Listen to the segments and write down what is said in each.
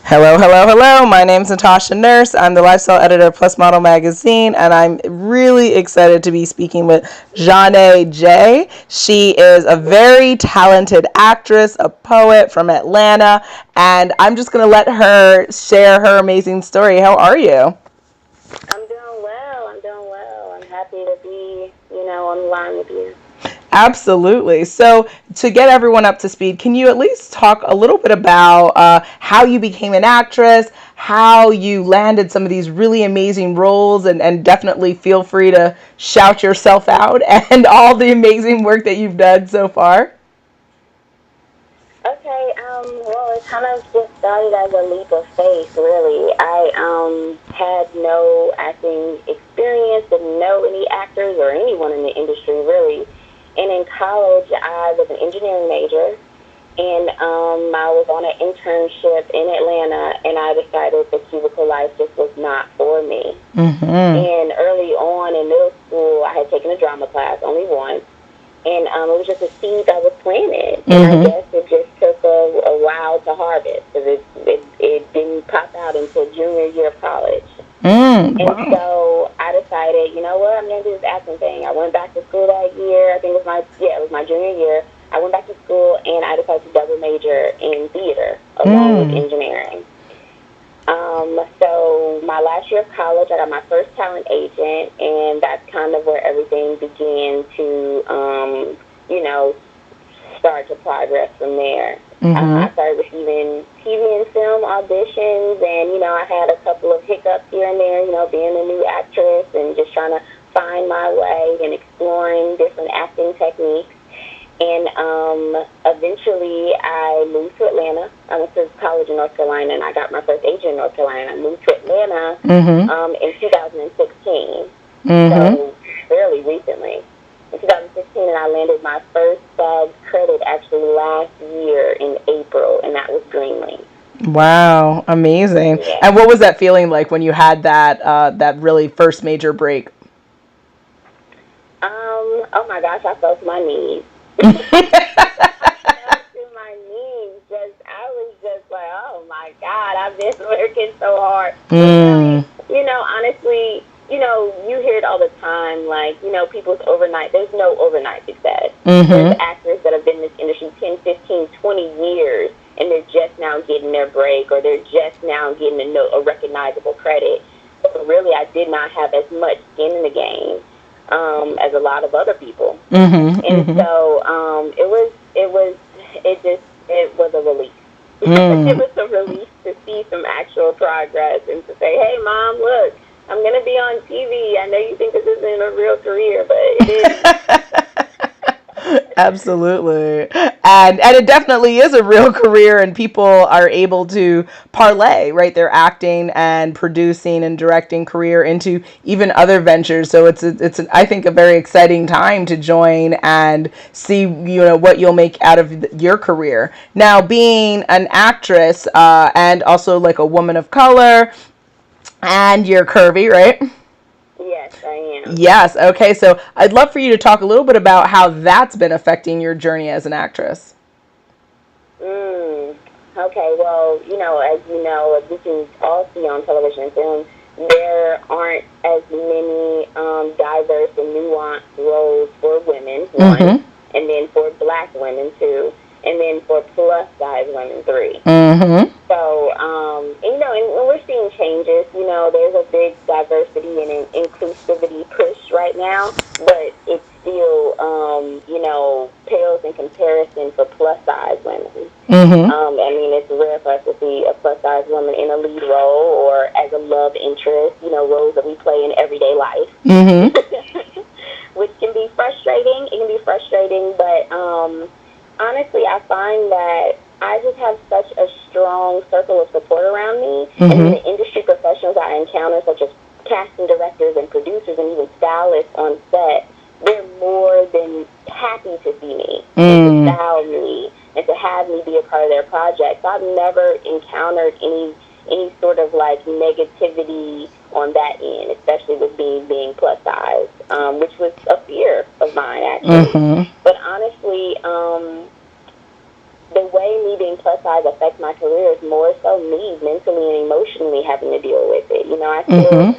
Hello, hello, hello. My name's Natasha Nurse. I'm the lifestyle editor of Plus Model Magazine, and I'm really excited to be speaking with Zsané Jhé. She is a very talented actress, a poet from Atlanta, and I'm just going to let her share her amazing story. How are you? I'm doing well. I'm happy to be, on the line with you. Absolutely. So, to get everyone up to speed, can you at least talk a little bit about how you became an actress, how you landed some of these really amazing roles, and definitely feel free to shout yourself out and all the amazing work that you've done so far? Okay, well, it kind of just started as a leap of faith, really. I had no acting experience, didn't know any actors or anyone in the industry, really. And in college, I was an engineering major, and I was on an internship in Atlanta, and I decided the cubicle life just was not for me. Mm-hmm. And early on in middle school, I had taken a drama class, only once. And it was just a seed that was planted. And I Mm-hmm. guess it just took a while to harvest because it didn't pop out until junior year of college. And Wow. so I decided, you know what, I'm going to do this acting thing. I went back to school that year. I think it was my junior year. I went back to school and I decided to double major in theater along with Mm. engineering. So my last year of college, I got my first talent agent, and that's kind of where everything began to, start to progress from there. Mm-hmm. I started receiving TV and film auditions, and I had a couple of hiccups here and there. Being a new actress and just trying to find my way and exploring different acting techniques. And eventually, I moved to Atlanta. I went to college in North Carolina, and I got my first agent in North Carolina. I moved to Atlanta Mm-hmm. in 2016, Mm-hmm. so fairly recently. In 2016, and I landed my first SAG credit actually last year in April, and that was Greenleaf. Wow, amazing. Yeah. And what was that feeling like when you had that really first major break? Oh my gosh, I fell to my knees. I fell to my knees. I was just like, oh my God, I've been working so hard. But Mm. really, honestly, you hear it all the time. Like, people's overnight, there's no overnight success. There's Mhm. actors that have been in this industry 10, 15, 20 years, and they're just now getting their break, or they're just now getting a recognizable credit. So really, I did not have as much skin in the game as a lot of other people. Mhm. And Mhm. so it was a relief. It Mm. was a relief to see some actual progress and to say, hey, Mom, look, I'm going to be on TV. I know you think this isn't a real career, but it is. Absolutely. And it definitely is a real career, and people are able to parlay, right, their acting and producing and directing career into even other ventures. So I think a very exciting time to join and see what you'll make out of your career. Now, being an actress and also like a woman of color, and you're curvy, right? Yes, I am. Yes. Okay. So I'd love for you to talk a little bit about how that's been affecting your journey as an actress. Mm. Okay, well, as you know, as we can all see on television and film, there aren't as many diverse and nuanced roles for women, one, Mm-hmm. and then for black women, two, and then for plus size women, three. Mm-hmm. So, and we're seeing changes. There's a big diversity and inclusivity push right now, but it still, pales in comparison for plus size women. Mm-hmm. I mean, it's rare for us to see a plus size woman in a lead role or as a love interest, roles that we play in everyday life, Mm-hmm. which can be frustrating. It can be frustrating, but honestly, I find that I just have such a strong circle of support around me, and then Mm-hmm. the industry professionals I encounter, such as casting directors and producers and even stylists on set, they're more than happy to see me and to Mm. style me and to have me be a part of their projects. I've never encountered any sort of like negativity on that end, especially with being plus size, which was a fear of mine actually. Mm-hmm. But honestly, the way me being being plus size affect my career is more so me mentally and emotionally having to deal with it. You know, I feel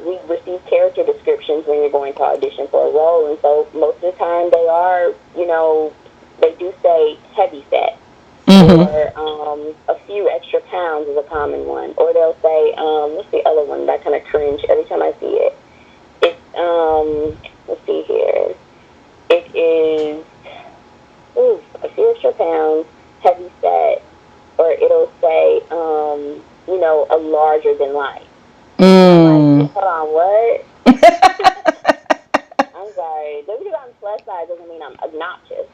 we receive character descriptions when you're going to audition for a role, and so most of the time they are, you know, they do say heavy set. Or a few extra pounds is a common one. Or they'll say, what's the other one that I kind of cringe every time I see it? It's, let's see here. It is, a few extra pounds, heavy set. Or it'll say, you know, a larger than life. I'm like, hold on, what? I'm sorry. Just because I'm plus size doesn't mean I'm obnoxious.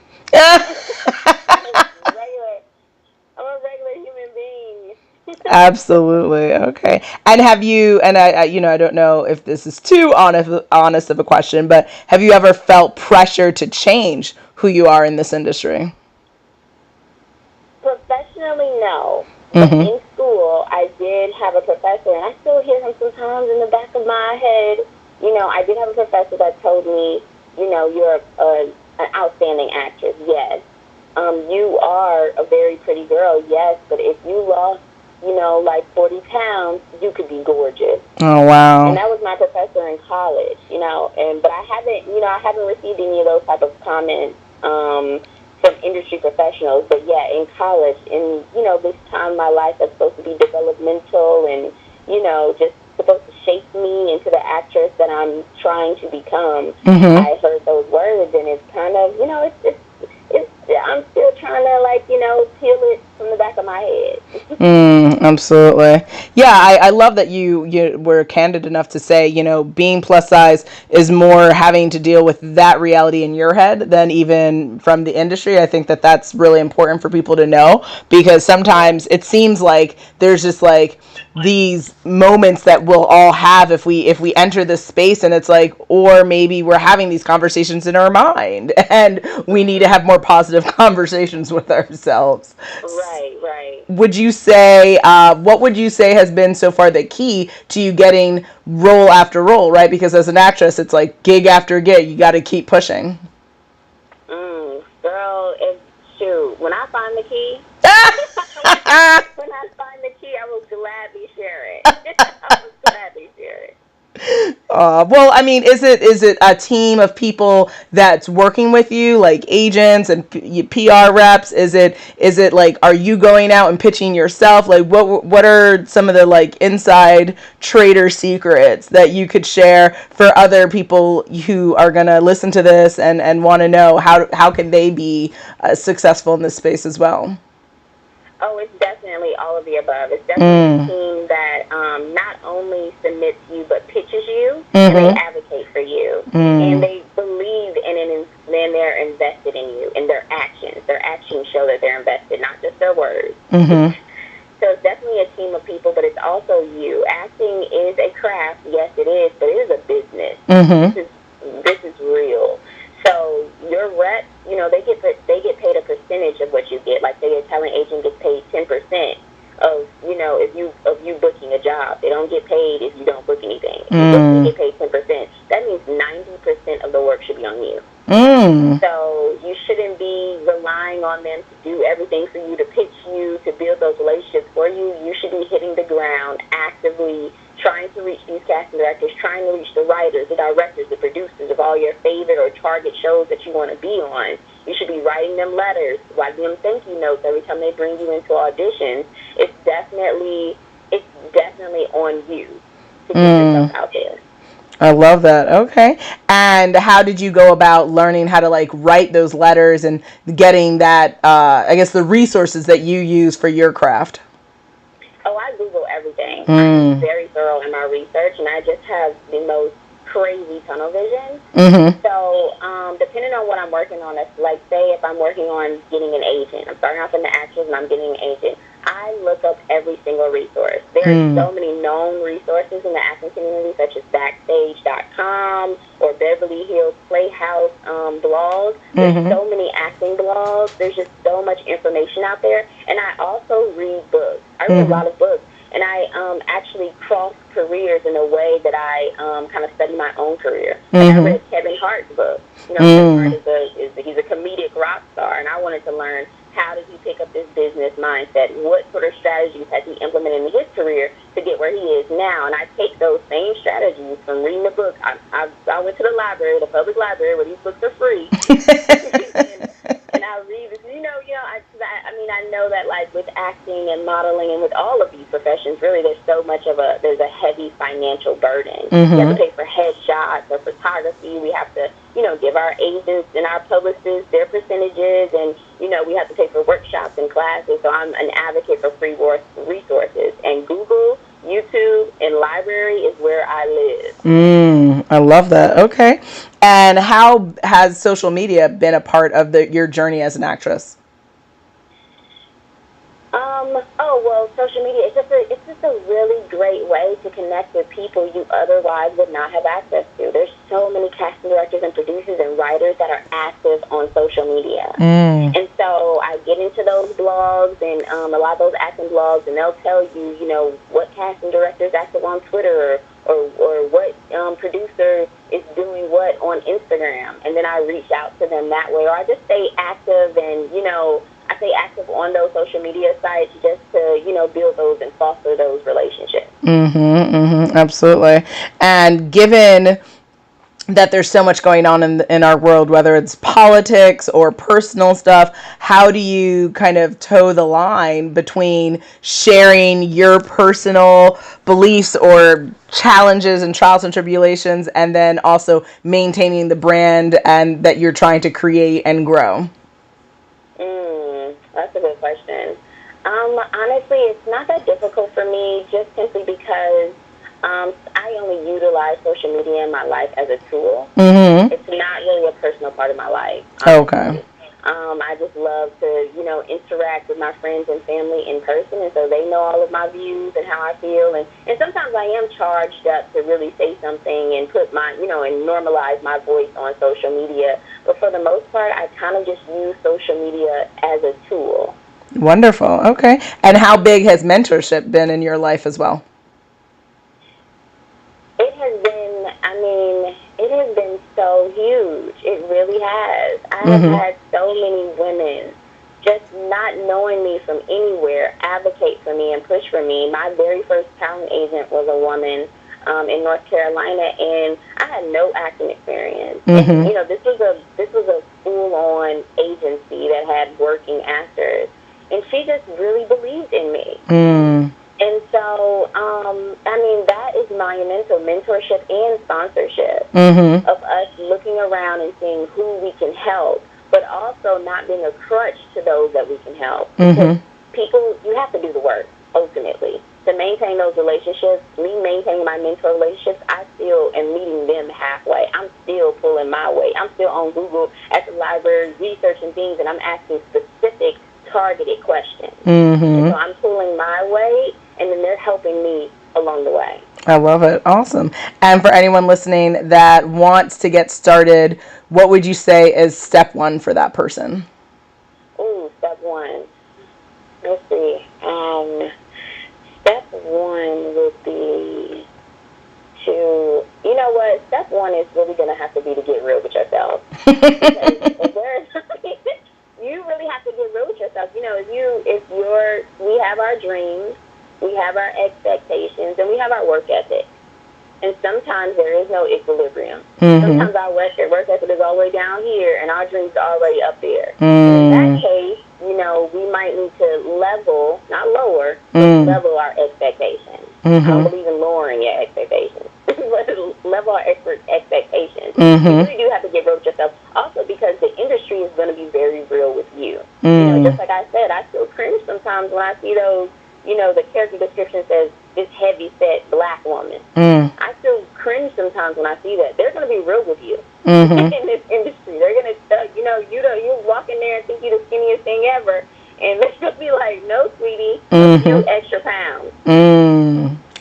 I'm a regular human being. Absolutely. Okay. And have you, and you know, I don't know if this is too honest of a question, but have you ever felt pressure to change who you are in this industry? Professionally, no. But in school, I did have a professor, and I still hear him sometimes in the back of my head. You know, I did have a professor that told me, you know, you're an outstanding actress, yes. You are a very pretty girl, yes, but if you lost, you know, like 40 pounds, you could be gorgeous. Oh, wow. And that was my professor in college, you know, but I haven't received any of those type of comments from industry professionals, but yeah, in college, in, you know, this time in my life that's supposed to be developmental and, you know, just supposed to shape me into the actress that I'm trying to become, I heard those words, and it's kind of, you know, it's I'm still trying to, like, you know, peel it from the back of my head. Absolutely. Yeah, I love that you were candid enough to say, you know, being plus size is more having to deal with that reality in your head than even from the industry. I think that that's really important for people to know, because sometimes it seems like there's just like these moments that we'll all have if we enter this space, and it's like, or maybe we're having these conversations in our mind and we need to have more positive conversations with ourselves. Right. Would you say, what would you say has been so far the key to you getting role after role, right? Because as an actress, it's like gig after gig, you got to keep pushing. Girl, shoot, when I find the key, when I find the key, I will gladly share it. I will gladly share it. Well, I mean, is it a team of people that's working with you, like agents and PR reps? Is it like, are you going out and pitching yourself? Like, what are some of the like inside trader secrets that you could share for other people who are gonna listen to this and want to know how can they be successful in this space as well? Oh, it's definitely all of the above. It's definitely a team that not only submits you, but pitches you, and they advocate for you, and they believe in it, and they're invested in you, in their actions. Their actions show that they're invested, not just their words. So it's definitely a team of people, but it's also you. Acting is a craft, yes it is, but it is a business. This is real. So your reps, you know, they get paid a percentage of what you get. Like, say, a talent agent gets paid 10% of, you know, if you booking a job. They don't get paid if you don't book anything. If you book, you get paid 10%. That means 90% of the work should be on you. So you shouldn't be relying on them to do everything for you, to pitch you, to build those relationships for you. You should be hitting the ground actively, trying to reach these casting directors, trying to reach the writers, the directors, the producers of all your favorite or target shows that you want to be on. You should be writing them letters, writing them thank you notes every time they bring you into auditions. It's definitely on you to get yourself out there. I love that. Okay. And how did you go about learning how to like write those letters and getting that, I guess, the resources that you use for your craft? Oh, I Google everything. I'm very thorough in my research, and I just have the most crazy tunnel vision. So, depending on what I'm working on, it's like, say, if I'm working on getting an agent, I'm starting off in the actors and I'm getting an agent, I look up every single resource. There are so many known resources in the acting community, such as Backstage.com or Beverly Hills Playhouse blogs. There's so many acting blogs. There's just so much information out there. And I also read books. I read a lot of books. And I actually cross careers in a way that I kind of study my own career. Like, I read Kevin Hart's book. You know, Kevin Hart he's a comedic rock star, and I wanted to learn, how did he pick up this business mindset. What sort of strategies has he implemented in his career to get where he is now? And I take those same strategies from reading the book. I went to the library, the public library, where these books are free. And I read this, I know that, like, with acting and modeling and with all of these professions, really, there's a heavy financial burden. Mm-hmm. We have to pay for headshots or photography. We have to, give our agents and our publicists their percentages, and, we have to pay for workshops and classes. So I'm an advocate for free resources. And Google, YouTube, and library is where I live. I love that. Okay. And how has social media been a part of your journey as an actress? Social media, it's just a really great way to connect with people you otherwise would not have access to. There's so many casting directors and producers and writers that are active on social media. And so I get into those blogs and a lot of those acting blogs, and they'll tell you, what casting director is active on Twitter, or what producer is doing what on Instagram. And then I reach out to them that way, or I just stay active and, I stay active on those social media sites just to, build those and foster those relationships. Absolutely. And given that there's so much going on in our world, whether it's politics or personal stuff, how do you kind of toe the line between sharing your personal beliefs or challenges and trials and tribulations, and then also maintaining the brand and that you're trying to create and grow? That's a good question. Honestly, it's not that difficult for me, just simply because I only utilize social media in my life as a tool. It's not really a personal part of my life. Okay. I just love to, interact with my friends and family in person, and so they know all of my views and how I feel. And sometimes I am charged up to really say something and put my, and normalize my voice on social media. But for the most part, I kind of just use social media as a tool. Wonderful. Okay. And how big has mentorship been in your life as well? It has been so huge. It really has. I have had so many women just not knowing me from anywhere advocate for me and push for me. My very first talent agent was a woman in North Carolina, and I had no acting experience. And, this was a full-on agency that had working actors, and she just really believed in me. And so, that is monumental, mentorship and sponsorship of us looking around and seeing who we can help, but also not being a crutch to those that we can help. Because people, you have to do the work, ultimately. To maintain those relationships, me maintaining my mentor relationships, I still am meeting them halfway. I'm still pulling my weight. I'm still on Google at the library researching things, and I'm asking specific, targeted questions. And so I'm pulling my weight, and then they're helping me along the way. I love it. Awesome. And for anyone listening that wants to get started, what would you say is step one for that person? Step one. Let's see. Step one would be to, step one is really going to have to be to get real with yourself. You really have to get real with yourself. We have our dreams, we have our expectations, and we have our work ethic. And sometimes there is no equilibrium. Sometimes our work ethic is all the way down here, and our dreams are already up there. In that case, we might need to level, not lower, but level our expectations. I don't believe in lowering your expectations. Level our expectations. You really do have to get real with yourself. Also, because the industry is going to be very real with you. Just like I said, I still cringe sometimes when I see those, the character description says, this heavy-set black woman. I still cringe sometimes when I see that. They're going to be real with you in this industry. They're going to tell, you walk in there and think you're the skinniest thing ever, and they're going to be like, no, sweetie, a few extra pounds.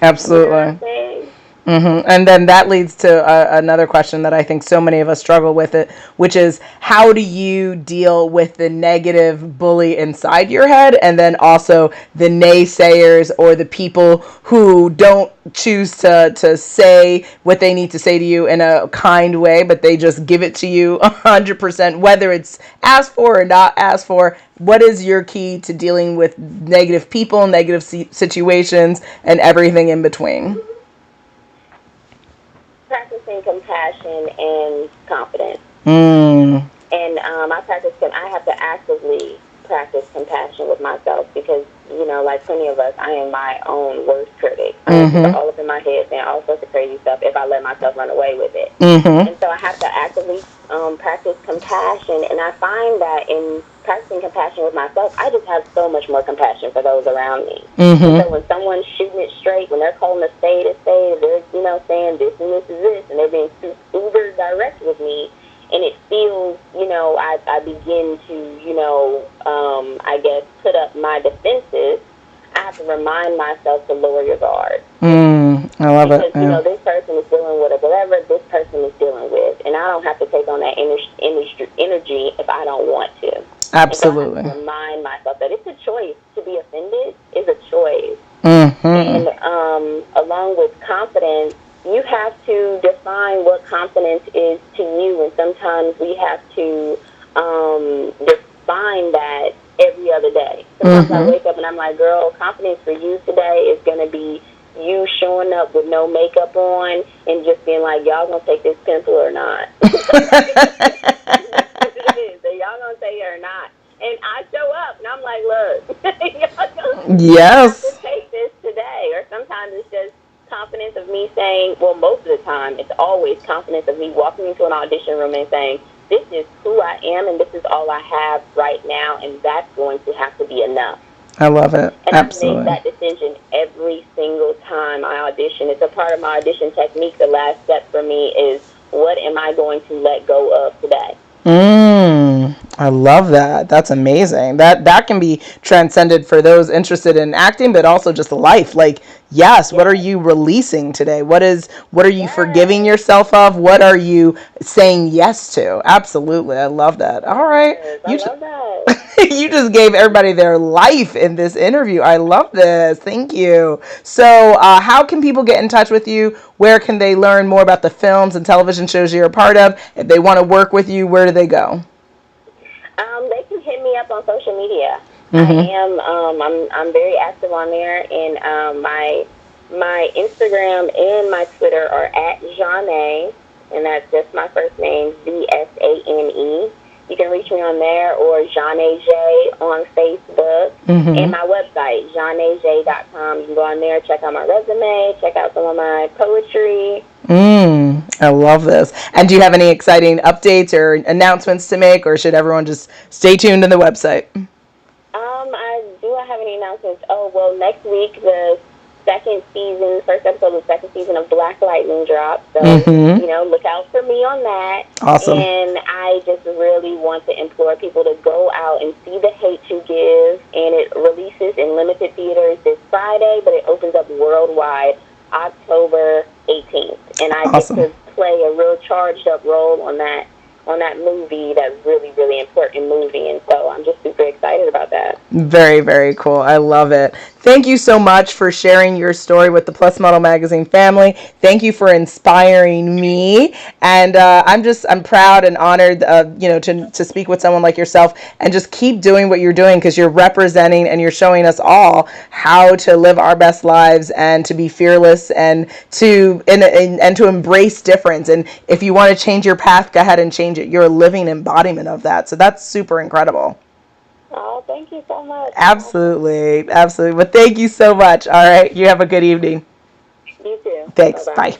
Absolutely. You know what I'm saying? And then that leads to another question that I think so many of us struggle with it, which is how do you deal with the negative bully inside your head, and then also the naysayers or the people who don't choose to say what they need to say to you in a kind way, but they just give it to you 100%, whether it's asked for or not asked for. What is your key to dealing with negative people, negative situations, and everything in between? Practicing compassion and confidence. And I have to actively practice compassion with myself because, like plenty of us, I am my own worst critic. I'm all up in my head saying all sorts of crazy stuff if I let myself run away with it. And so I have to actively practice compassion, and I find that in practicing compassion with myself, I just have so much more compassion for those around me. And so when someone's shooting it straight, when they're calling a spade, they're, saying this and this is this, and they're being uber direct with me, and it feels, I begin to, I guess, put up my defenses. I have to remind myself to lower your guard. I love it. Because, this person is dealing with whatever this person is dealing with, and I don't have to take on that energy if I don't want to. Absolutely. And so I have to remind myself that it's a choice. To be offended is a choice. And along with confidence, you have to define what confidence is to you, and sometimes we have to define that every other day. Sometimes I wake up and I'm like, girl, confidence for you today is going to be you showing up with no makeup on and just being like, y'all gonna take this pencil or not? So y'all gonna take it or not? And I show up and I'm like, look, y'all have to take this today. Or sometimes it's just confidence of me saying, well, most of the time it's always confidence of me walking into an audition room and saying, this is who I am and this is all I have right now, and that's going to have to be enough. I love it. And Absolutely. I make that decision every single time I audition. It's a part of my audition technique. The last step for me is, what am I going to let go of today? I love that. That's amazing. That can be transcended for those interested in acting, but also just life. Like, yes, what are you releasing today? What are you forgiving yourself of? What are you saying yes to? Absolutely. I love that. All right. I love that. You just gave everybody their life in this interview. I love this. Thank you. So, how can people get in touch with you? Where can they learn more about the films and television shows you're a part of? If they want to work with you, where do they go? They can hit me up on social media. I'm very active on there, and my Instagram and my Twitter are at Zsané, and that's just my first name, Zsane. You can reach me on there, or Zsané Jhé on Facebook, and my website, zsanejhé.com. You can go on there, check out my resume, check out some of my poetry. I love this. And do you have any exciting updates or announcements to make, or should everyone just stay tuned to the website? I have any announcements? Oh, well, next week, the first episode of the second season of Black Lightning drops. So, look out for me on that. Awesome. And I just really want to implore people to go out and see The Hate You Give. And it releases in limited theaters this Friday, but it opens up worldwide October 18th. And I get to play a real charged up role on that movie, that really, really important movie, and so I'm just super excited about that. Very, very cool. I love it. Thank you so much for sharing your story with the Plus Model Magazine family. Thank you for inspiring me, and I'm proud and honored, to speak with someone like yourself, and just keep doing what you're doing, because you're representing and you're showing us all how to live our best lives and to be fearless and to embrace difference. And if you want to change your path, go ahead and change it. You're a living embodiment of that. So that's super incredible. Oh, thank you so much. Absolutely. Absolutely. But thank you so much. All right. You have a good evening. You too. Thanks. Bye-bye. Bye.